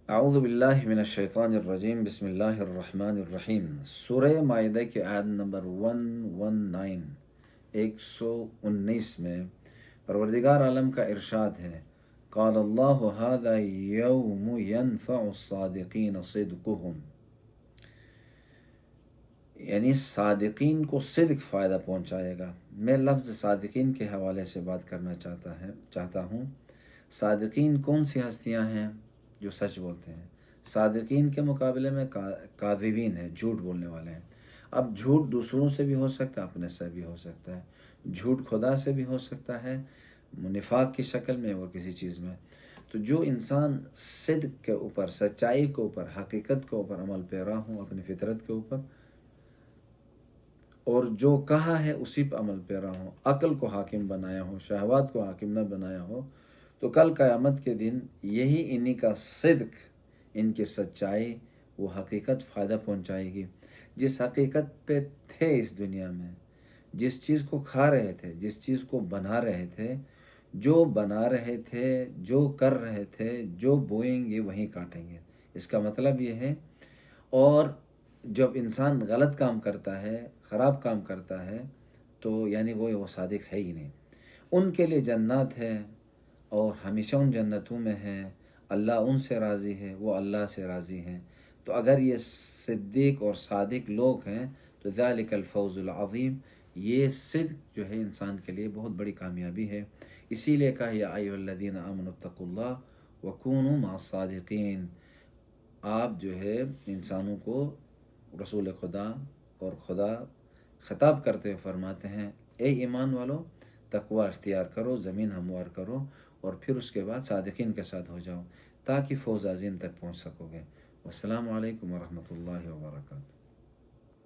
اعوذ باللہ من الشیطان الرجیم، بسم اللہ الرحمن الرحیم۔ سورہ مائدہ کی آیت نمبر 119 119 میں پروردگار عالم کا ارشاد ہے، قال اللہ ھذا یوم ینفع الصادقین صدقہم، یعنی صادقین کو صدق فائدہ پہنچائے گا۔ میں لفظ صادقین کے حوالے سے بات کرنا چاہتا ہوں۔ صادقین کون سی ہستیاں ہیں؟ جو سچ بولتے ہیں۔ صادقین کے مقابلے میں کاذبین ہیں، جھوٹ بولنے والے ہیں۔ اب جھوٹ دوسروں سے بھی ہو سکتا ہے، اپنے سے بھی ہو سکتا ہے، جھوٹ خدا سے بھی ہو سکتا ہے، نفاق کی شکل میں اور کسی چیز میں۔ تو جو انسان صدق کے اوپر، سچائی کے اوپر، حقیقت کے اوپر عمل پیرا ہوں، اپنی فطرت کے اوپر، اور جو کہا ہے اسی پہ عمل پیرا ہوں، عقل کو حاکم بنایا ہو، شہوات کو حاکم نہ بنایا ہو، تو کل قیامت کے دن یہی انہی کا صدق، ان کی سچائی، وہ حقیقت فائدہ پہنچائے گی۔ جس حقیقت پہ تھے اس دنیا میں، جس چیز کو کھا رہے تھے، جس چیز کو بنا رہے تھے، جو بنا رہے تھے، جو کر رہے تھے، جو بوئیں گے وہیں کاٹیں گے۔ اس کا مطلب یہ ہے، اور جب انسان غلط کام کرتا ہے، خراب کام کرتا ہے، تو یعنی وہ صادق ہے ہی نہیں۔ ان کے لیے جنات ہے، اور ہمیشہ ان جنتوں میں ہیں، اللہ ان سے راضی ہے، وہ اللہ سے راضی ہیں۔ تو اگر یہ صدیق اور صادق لوگ ہیں تو ذالک الفوز العظیم، یہ صدق جو ہے انسان کے لیے بہت بڑی کامیابی ہے۔ اسی لیے کہا یا ایھا الذین آمنوا اتقوا اللہ وکونوا مع الصادقین۔ آپ جو ہے انسانوں کو رسول خدا اور خدا خطاب کرتے ہوئے فرماتے ہیں، اے ایمان والو، تقوی اختیار کرو، زمین ہموار کرو، اور پھر اس کے بعد صادقین کے ساتھ ہو جاؤ، تاکہ فوز عظیم تک پہنچ سکو گے۔ والسلام علیکم ورحمۃ اللہ وبرکاتہ۔